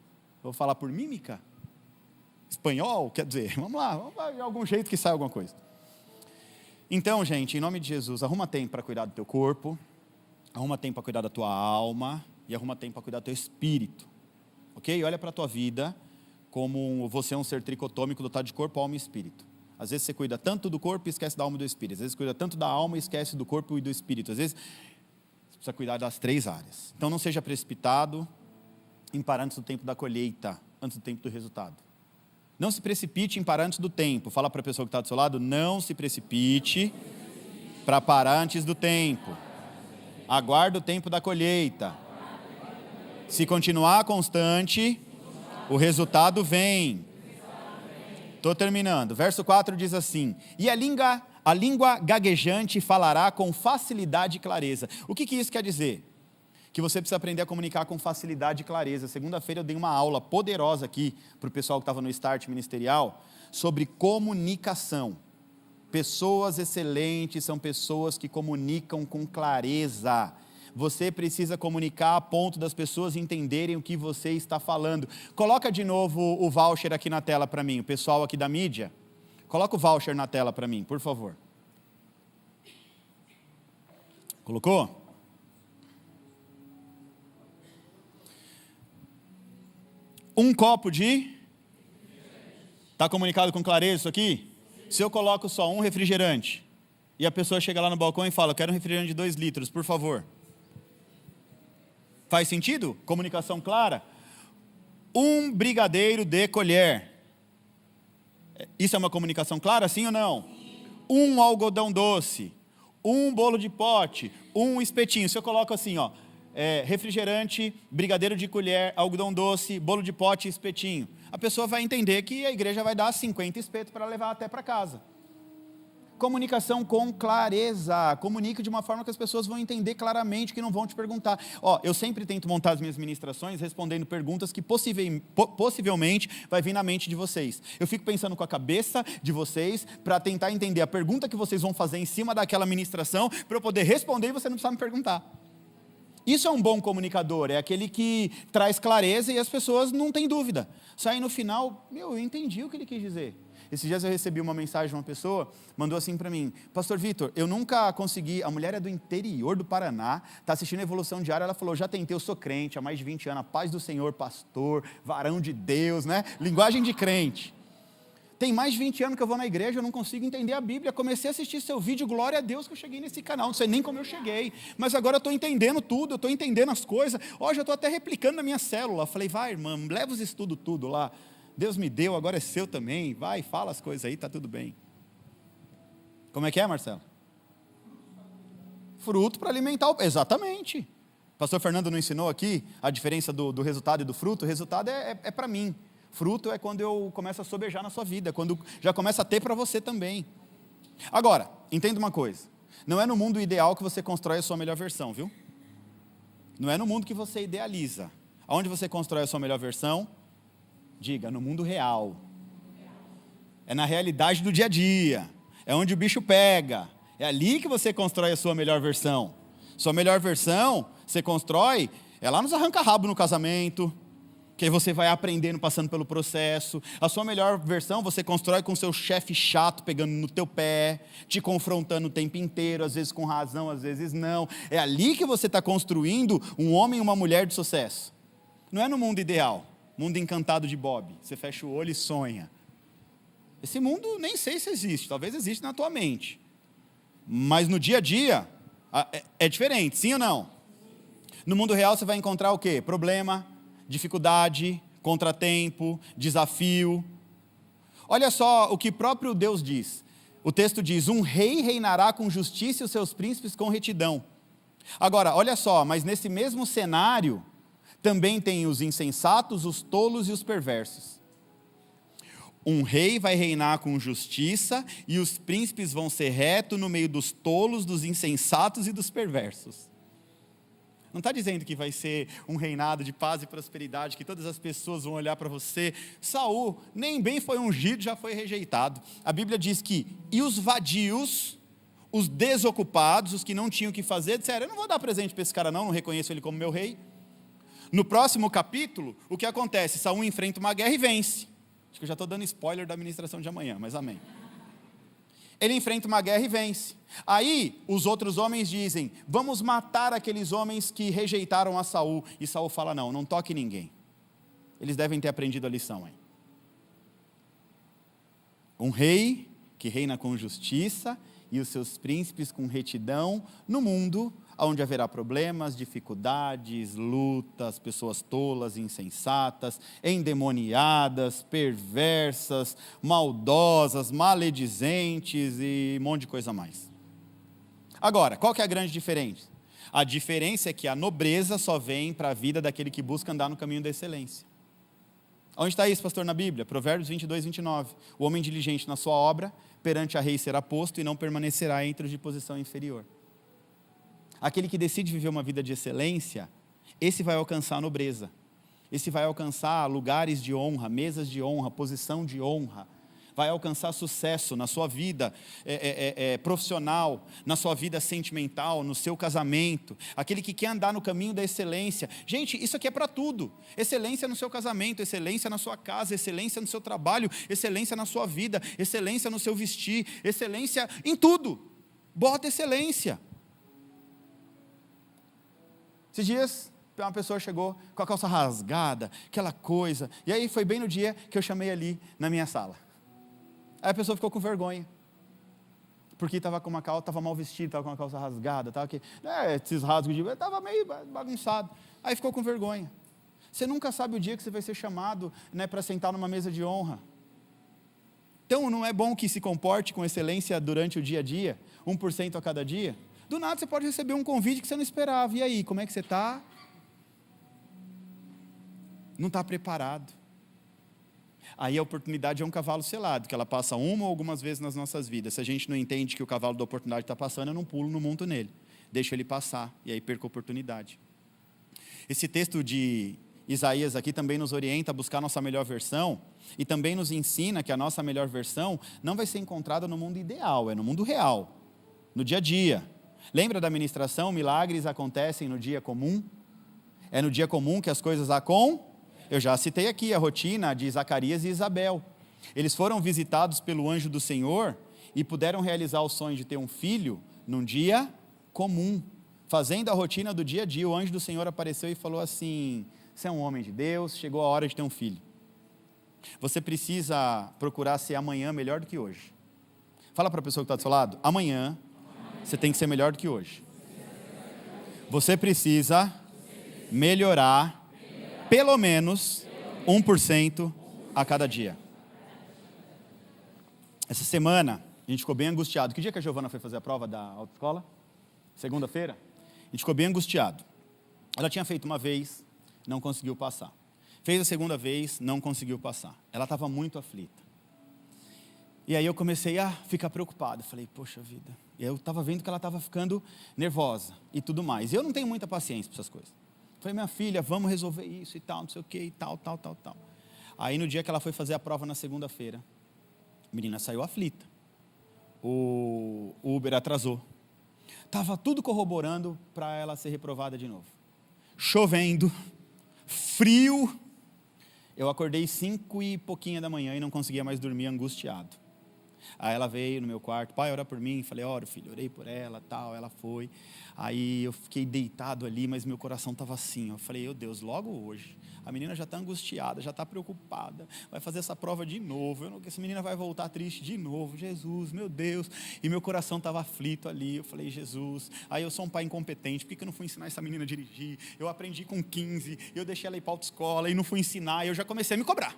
Vou falar por mímica? Espanhol? Quer dizer, vamos lá, de algum jeito que saia alguma coisa. Então, gente, em nome de Jesus, arruma tempo para cuidar do teu corpo, arruma tempo para cuidar da tua alma e arruma tempo para cuidar do teu espírito. Ok? Olha para a tua vida como você é um ser tricotômico dotado de corpo, alma e espírito. Às vezes você cuida tanto do corpo e esquece da alma e do espírito. Às vezes você cuida tanto da alma e esquece do corpo e do espírito. Às vezes você precisa cuidar das 3 áreas. Então não seja precipitado em parar antes do tempo da colheita, antes do tempo do resultado. Não se precipite em parar antes do tempo. Fala para a pessoa que está do seu lado, não se precipite para parar antes do tempo. Aguarda o tempo da colheita. Se continuar constante, o resultado vem. Estou terminando. Verso 4 diz assim: e a língua gaguejante falará com facilidade e clareza. O que isso quer dizer? Que você precisa aprender a comunicar com facilidade e clareza. Segunda-feira eu dei uma aula poderosa aqui para o pessoal que estava no Start Ministerial sobre comunicação. Pessoas excelentes são pessoas que comunicam com clareza. Você precisa comunicar a ponto das pessoas entenderem o que você está falando. Coloca de novo o voucher aqui na tela para mim, o pessoal aqui da mídia. Coloca o voucher na tela para mim, por favor. Colocou? Um copo de... Está comunicado com clareza isso aqui? Se eu coloco só um refrigerante e a pessoa chega lá no balcão e fala, eu quero um refrigerante de 2 litros, por favor. Faz sentido? Comunicação clara? Um brigadeiro de colher. Isso é uma comunicação clara, sim ou não? Um algodão doce, um bolo de pote, um espetinho. Se eu coloco assim, ó, refrigerante, brigadeiro de colher, algodão doce, bolo de pote e espetinho, a pessoa vai entender que a igreja vai dar 50 espetos para levar até para casa. Comunicação com clareza. Comunique de uma forma que as pessoas vão entender claramente, que não vão te perguntar. Eu sempre tento montar as minhas ministrações respondendo perguntas que possivelmente vai vir na mente de vocês. Eu fico pensando com a cabeça de vocês para tentar entender a pergunta que vocês vão fazer em cima daquela ministração para eu poder responder e você não precisar me perguntar. Isso é um bom comunicador, é aquele que traz clareza e as pessoas não têm dúvida. Sai no final, eu entendi o que ele quis dizer. Esses dias eu recebi uma mensagem de uma pessoa, mandou assim para mim, Pastor Vitor, eu nunca consegui, a mulher é do interior do Paraná, está assistindo a Evolução Diária, ela falou, já tentei, eu sou crente há mais de 20 anos, a paz do Senhor, pastor, varão de Deus, né? Linguagem de crente. Tem mais de 20 anos que eu vou na igreja, eu não consigo entender a Bíblia, comecei a assistir seu vídeo, glória a Deus que eu cheguei nesse canal, não sei nem como eu cheguei, mas agora eu estou entendendo tudo, eu estou entendendo as coisas, já estou até replicando na minha célula, falei, vai irmã, leva os estudos tudo lá, Deus me deu, agora é seu também, vai, fala as coisas aí, está tudo bem. Como é que é, Marcelo? Fruto para alimentar o... Exatamente. O pastor Fernando não ensinou aqui a diferença do resultado e do fruto? O resultado é para mim. Fruto é quando eu começo a sobejar na sua vida, quando já começa a ter para você também. Agora, entenda uma coisa. Não é no mundo ideal que você constrói a sua melhor versão, viu? Não é no mundo que você idealiza. Aonde você constrói a sua melhor versão? Diga, no mundo real. É na realidade do dia a dia. É onde o bicho pega. É ali que você constrói a sua melhor versão. Sua melhor versão, você constrói, é lá nos arranca-rabo no casamento, que aí você vai aprendendo, passando pelo processo. A sua melhor versão você constrói com seu chefe chato, pegando no teu pé, te confrontando o tempo inteiro, às vezes com razão, às vezes não. É ali que você está construindo um homem e uma mulher de sucesso. Não é no mundo ideal. Mundo encantado de Bob, você fecha o olho e sonha. Esse mundo nem sei se existe, talvez existe na tua mente. Mas no dia a dia, é diferente, sim ou não? No mundo real você vai encontrar o quê? Problema, dificuldade, contratempo, desafio. Olha só o que próprio Deus diz. O texto diz, um rei reinará com justiça e os seus príncipes com retidão. Agora, olha só, mas nesse mesmo cenário... também tem os insensatos, os tolos e os perversos. Um rei vai reinar com justiça e os príncipes vão ser retos no meio dos tolos, dos insensatos e dos perversos. Não está dizendo que vai ser um reinado de paz e prosperidade, que todas as pessoas vão olhar para você. Saul nem bem foi ungido, já foi rejeitado. A Bíblia diz que, e os vadios, os desocupados, os que não tinham o que fazer, disseram, eu não vou dar presente para esse cara não reconheço ele como meu rei. No próximo capítulo, o que acontece? Saul enfrenta uma guerra e vence. Acho que eu já estou dando spoiler da ministração de amanhã, mas amém. Ele enfrenta uma guerra e vence. Aí, os outros homens dizem, vamos matar aqueles homens que rejeitaram a Saul. E Saul fala, não toque ninguém. Eles devem ter aprendido a lição, hein? Um rei que reina com justiça e os seus príncipes com retidão no mundo onde haverá problemas, dificuldades, lutas, pessoas tolas, insensatas, endemoniadas, perversas, maldosas, maledizentes e um monte de coisa a mais. Agora, qual que é a grande diferença? A diferença é que a nobreza só vem para a vida daquele que busca andar no caminho da excelência. Onde está isso, pastor, na Bíblia? Provérbios 22, 29. O homem diligente na sua obra, perante a rei será posto e não permanecerá entre os de posição inferior. Aquele que decide viver uma vida de excelência, esse vai alcançar a nobreza. Esse vai alcançar lugares de honra, mesas de honra, posição de honra. Vai alcançar sucesso na sua vida profissional, na sua vida sentimental, no seu casamento. Aquele que quer andar no caminho da excelência. Gente, isso aqui é para tudo. Excelência no seu casamento, excelência na sua casa, excelência no seu trabalho, excelência na sua vida, excelência no seu vestir, excelência em tudo. Bota excelência. Esses dias, uma pessoa chegou com a calça rasgada, aquela coisa, e aí foi bem no dia que eu chamei ali na minha sala. Aí a pessoa ficou com vergonha, porque estava com uma calça, estava mal vestido, estava com uma calça rasgada, esses rasgos estava meio bagunçado, aí ficou com vergonha. Você nunca sabe o dia que você vai ser chamado, para sentar numa mesa de honra. Então não é bom que se comporte com excelência durante o dia a dia, 1% a cada dia? Do nada você pode receber um convite que você não esperava. E aí, como é que você está? Não está preparado. Aí a oportunidade é um cavalo selado, que ela passa uma ou algumas vezes nas nossas vidas. Se a gente não entende que o cavalo da oportunidade está passando, eu não pulo, não monto nele. Deixo ele passar, e aí perco a oportunidade. Esse texto de Isaías aqui também nos orienta a buscar a nossa melhor versão, e também nos ensina que a nossa melhor versão não vai ser encontrada no mundo ideal, é no mundo real, no dia a dia. Lembra da ministração? Milagres acontecem no dia comum? É no dia comum que as coisas acontecem? Eu já citei aqui a rotina de Zacarias e Isabel. Eles foram visitados pelo anjo do Senhor e puderam realizar o sonho de ter um filho num dia comum. Fazendo a rotina do dia a dia, o anjo do Senhor apareceu e falou assim, você é um homem de Deus, chegou a hora de ter um filho. Você precisa procurar ser amanhã melhor do que hoje. Fala para a pessoa que está do seu lado, amanhã você tem que ser melhor do que hoje. Você precisa melhorar pelo menos 1% a cada dia. Essa semana, a gente ficou bem angustiado. Que dia que a Giovana foi fazer a prova da autoescola? Segunda-feira? A gente ficou bem angustiado. Ela tinha feito uma vez, não conseguiu passar. Fez a segunda vez, não conseguiu passar. Ela estava muito aflita. E aí eu comecei a ficar preocupado. Falei, poxa vida. Eu estava vendo que ela estava ficando nervosa e tudo mais. Eu não tenho muita paciência para essas coisas. Falei, minha filha, vamos resolver isso e tal, não sei o que e tal. Aí no dia que ela foi fazer a prova na segunda-feira, a menina saiu aflita. O Uber atrasou. Estava tudo corroborando para ela ser reprovada de novo. Chovendo, frio. Eu acordei 5 e pouquinho da manhã e não conseguia mais dormir, angustiado. Aí ela veio no meu quarto, pai, ora por mim. Falei, ora filho, orei por ela, tal. Ela foi. Aí eu fiquei deitado ali, mas meu coração estava assim. Eu falei, meu Deus, logo hoje. A menina já está angustiada, já está preocupada. Vai fazer essa prova de novo. Essa menina vai voltar triste de novo. Jesus, meu Deus. E meu coração estava aflito ali. Eu falei, Jesus. Aí eu sou um pai incompetente. Por que eu não fui ensinar essa menina a dirigir? Eu aprendi com 15. Eu deixei ela ir para a autoescola e não fui ensinar. E eu já comecei a me cobrar.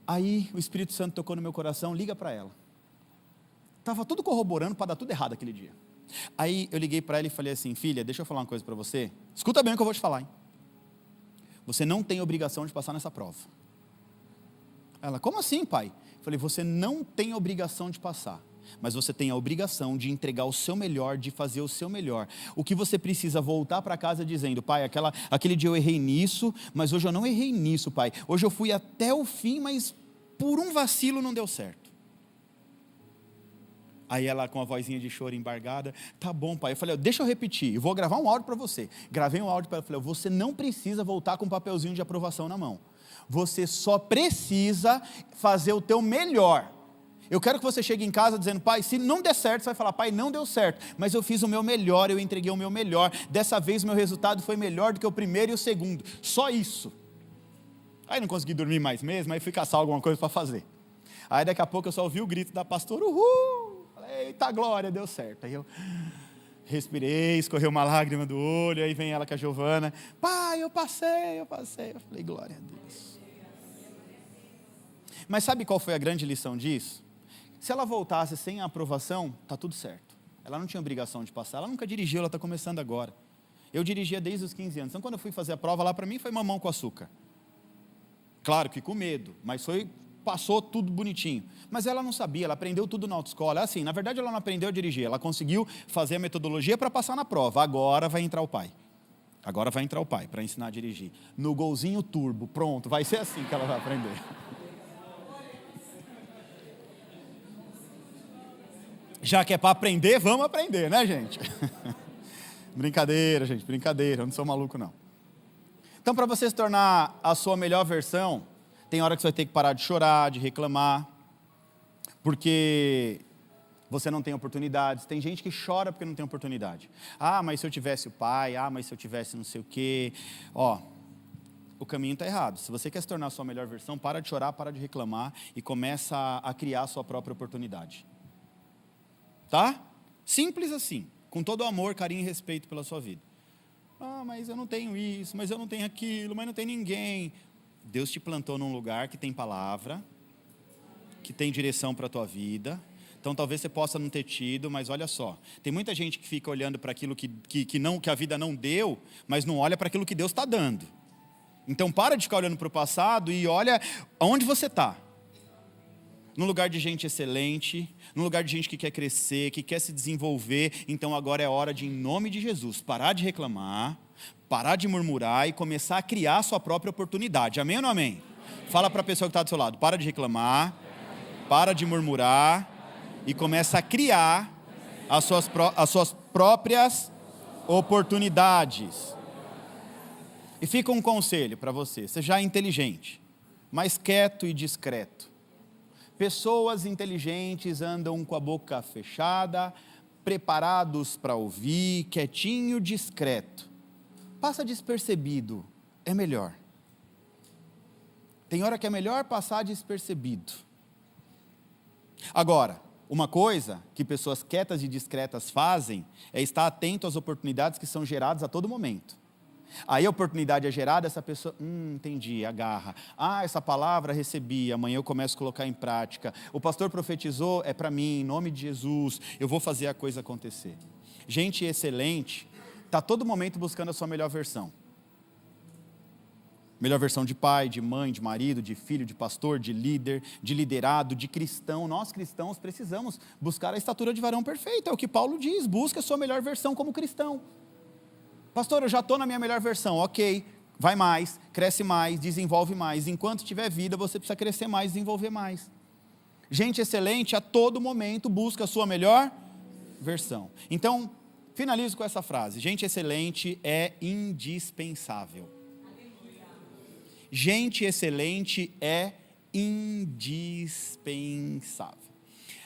Aí o Espírito Santo tocou no meu coração, liga para ela. Estava tudo corroborando para dar tudo errado aquele dia. Aí eu liguei para ela e falei assim, filha, deixa eu falar uma coisa para você. Escuta bem o que eu vou te falar, hein? Você não tem obrigação de passar nessa prova. Ela, como assim, pai? Eu falei, você não tem a obrigação de passar, mas você tem a obrigação de entregar o seu melhor, de fazer o seu melhor. O que você precisa voltar para casa dizendo, pai, aquele dia eu errei nisso, mas hoje eu não errei nisso, pai. Hoje eu fui até o fim, mas por um vacilo não deu certo. Aí ela com a vozinha de choro embargada, tá bom, pai. Eu falei, deixa eu repetir, eu vou gravar um áudio para você. Gravei um áudio para ela, falei, você não precisa voltar com um papelzinho de aprovação na mão. Você só precisa fazer o teu melhor. Eu quero que você chegue em casa dizendo, pai, se não der certo, você vai falar, pai, não deu certo, mas eu fiz o meu melhor, eu entreguei o meu melhor, dessa vez o meu resultado foi melhor do que o primeiro e o segundo, só isso. Aí não consegui dormir mais mesmo, aí fui caçar alguma coisa para fazer. Aí daqui a pouco eu só ouvi o grito da pastora, uhul, falei, eita glória, deu certo. Aí eu respirei, escorreu uma lágrima do olho, aí vem ela com a Giovana, pai, eu passei, eu falei, glória a Deus. Mas sabe qual foi a grande lição disso? Se ela voltasse sem a aprovação, está tudo certo. Ela não tinha obrigação de passar, ela nunca dirigiu, ela está começando agora. Eu dirigia desde os 15 anos, então quando eu fui fazer a prova lá, para mim foi mamão com açúcar. Claro que com medo, mas passou tudo bonitinho. Mas ela não sabia, ela aprendeu tudo na autoescola. Assim, na verdade ela não aprendeu a dirigir, ela conseguiu fazer a metodologia para passar na prova. Agora vai entrar o pai. Agora vai entrar o pai para ensinar a dirigir. No golzinho turbo, pronto, vai ser assim que ela vai aprender. Já que é para aprender, vamos aprender, né, gente? Brincadeira, gente, brincadeira, eu não sou maluco, não. Então, para você se tornar a sua melhor versão, tem hora que você vai ter que parar de chorar, de reclamar, porque você não tem oportunidades. Tem gente que chora porque não tem oportunidade. Ah, mas se eu tivesse o pai, mas se eu tivesse não sei o quê. O caminho está errado. Se você quer se tornar a sua melhor versão, para de chorar, para de reclamar e começa a criar a sua própria oportunidade. Tá? Simples assim, com todo o amor, carinho e respeito pela sua vida. Mas eu não tenho isso, mas eu não tenho aquilo, mas não tem ninguém. Deus te plantou num lugar que tem palavra, que tem direção para a tua vida. Então talvez você possa não ter tido, mas olha só, tem muita gente que fica olhando para aquilo que a vida não deu, mas não olha para aquilo que Deus está dando. Então para de ficar olhando para o passado e olha onde você está. Num lugar de gente excelente, num lugar de gente que quer crescer, que quer se desenvolver. Então agora é hora de, em nome de Jesus, parar de reclamar, parar de murmurar e começar a criar a sua própria oportunidade. Amém ou não amém? Fala para a pessoa que está do seu lado, para de reclamar, para de murmurar e começa a criar as suas próprias oportunidades. E fica um conselho para você, seja inteligente, mas quieto e discreto. Pessoas inteligentes andam com a boca fechada, preparados para ouvir, quietinho, discreto. Passa despercebido, é melhor. Tem hora que é melhor passar despercebido. Agora, uma coisa que pessoas quietas e discretas fazem é estar atento às oportunidades que são geradas a todo momento. Aí a oportunidade é gerada, essa pessoa, entendi, agarra. Essa palavra recebi, amanhã eu começo a colocar em prática. O pastor profetizou, é para mim, em nome de Jesus, eu vou fazer a coisa acontecer. Gente excelente, está todo momento buscando a sua melhor versão. Melhor versão de pai, de mãe, de marido, de filho, de pastor, de líder, de liderado, de cristão. Nós cristãos precisamos buscar a estatura de varão perfeito, é o que Paulo diz, busca a sua melhor versão como cristão. Pastor, eu já estou na minha melhor versão, ok, vai mais, cresce mais, desenvolve mais. Enquanto tiver vida, você precisa crescer mais, desenvolver mais. Gente excelente, a todo momento, busca a sua melhor versão. Então, finalizo com essa frase, gente excelente é indispensável. Gente excelente é indispensável.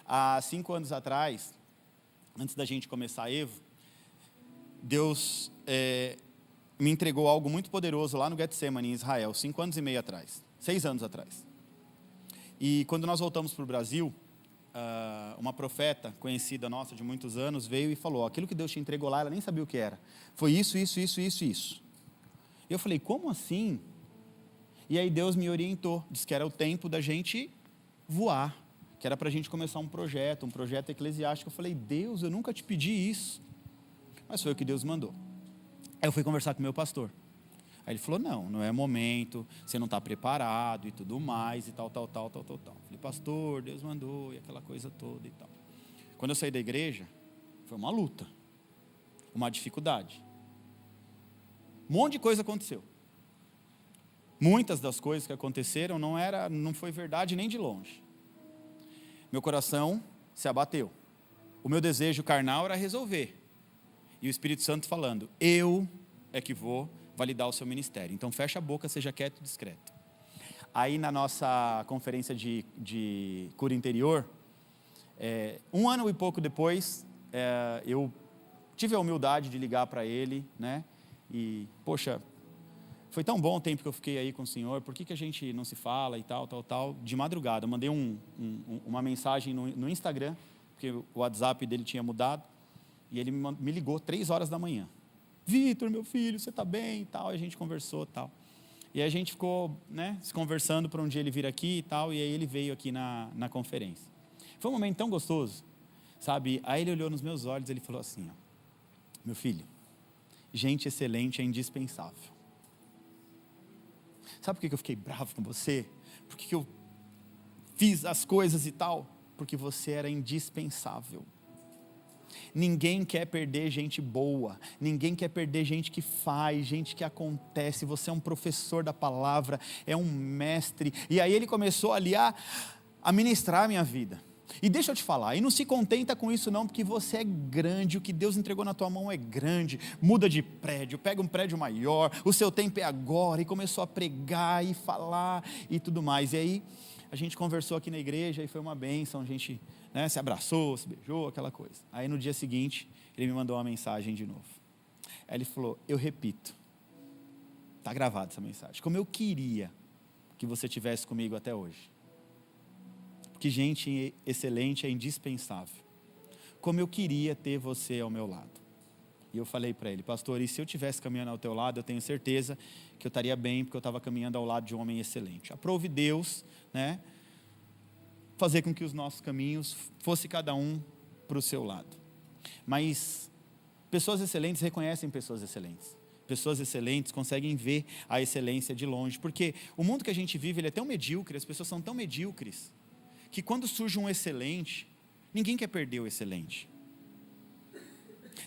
Há 5 anos atrás, antes da gente começar a Evo, Deus me entregou algo muito poderoso lá no Getsemane, em Israel, 5 anos e meio atrás, 6 anos atrás. E quando nós voltamos para o Brasil, uma profeta conhecida nossa de muitos anos veio e falou, aquilo que Deus te entregou lá, ela nem sabia o que era. Foi isso. E eu falei, como assim? E aí Deus me orientou, disse que era o tempo da gente voar, que era para a gente começar um projeto eclesiástico. Eu falei, Deus, eu nunca te pedi isso. Mas foi o que Deus mandou. Aí eu fui conversar com o meu pastor. Aí ele falou, não é momento, você não está preparado e tudo mais, e tal. Falei, pastor, Deus mandou, e aquela coisa toda e tal. Quando eu saí da igreja, foi uma luta, uma dificuldade. Um monte de coisa aconteceu. Muitas das coisas que aconteceram não foi verdade nem de longe. Meu coração se abateu. O meu desejo carnal era resolver. E o Espírito Santo falando, eu é que vou validar o seu ministério. Então fecha a boca, seja quieto e discreto. Aí na nossa conferência de cura interior, 1 ano e pouco depois, eu tive a humildade de ligar para ele, né? E, poxa, foi tão bom o tempo que eu fiquei aí com o senhor, por que a gente não se fala e tal, de madrugada. Eu mandei uma mensagem no Instagram, porque o WhatsApp dele tinha mudado, e ele me ligou 3 horas da manhã. Vitor, meu filho, você está bem e tal, e a gente conversou e tal. E aí a gente ficou, né, se conversando para um dia ele vir aqui e tal, e aí ele veio aqui na conferência. Foi um momento tão gostoso, sabe? Aí ele olhou nos meus olhos e ele falou assim, ó, meu filho, gente excelente é indispensável. Sabe por que eu fiquei bravo com você? Por que eu fiz as coisas e tal? Porque você era indispensável. Ninguém quer perder gente boa, ninguém quer perder gente que faz, gente que acontece. Você é um professor da palavra, é um mestre. E aí ele começou ali a ministrar a minha vida. E deixa eu te falar, e não se contenta com isso não, porque você é grande, o que Deus entregou na tua mão é grande. Muda de prédio, pega um prédio maior, o seu tempo é agora. E começou a pregar e falar e tudo mais. E aí a gente conversou aqui na igreja e foi uma bênção, a gente, né, se abraçou, se beijou, aquela coisa. Aí no dia seguinte, ele me mandou uma mensagem de novo. Aí ele falou, eu repito, está gravada essa mensagem, como eu queria que você estivesse comigo até hoje. Porque gente excelente é indispensável. Como eu queria ter você ao meu lado. E eu falei para ele, pastor, e se eu estivesse caminhando ao teu lado, eu tenho certeza que eu estaria bem, porque eu estava caminhando ao lado de um homem excelente. Aprove Deus, né, fazer com que os nossos caminhos fosse cada um para o seu lado. Mas pessoas excelentes reconhecem pessoas excelentes. Pessoas excelentes conseguem ver a excelência de longe, porque o mundo que a gente vive, ele é tão medíocre, as pessoas são tão medíocres, que quando surge um excelente, ninguém quer perder o excelente.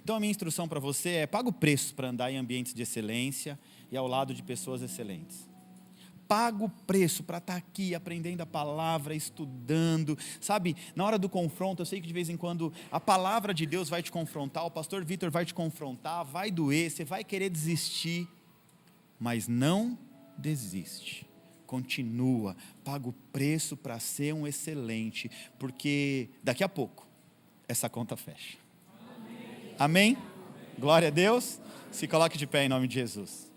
Então a minha instrução para você é, paga o preço para andar em ambientes de excelência e ao lado de pessoas excelentes. Paga o preço para estar aqui aprendendo a palavra, estudando, sabe, na hora do confronto, eu sei que de vez em quando a palavra de Deus vai te confrontar, o pastor Vitor vai te confrontar, vai doer, você vai querer desistir, mas não desiste. Continua, paga o preço para ser um excelente, porque daqui a pouco essa conta fecha. Amém? Glória a Deus. Se coloque de pé em nome de Jesus.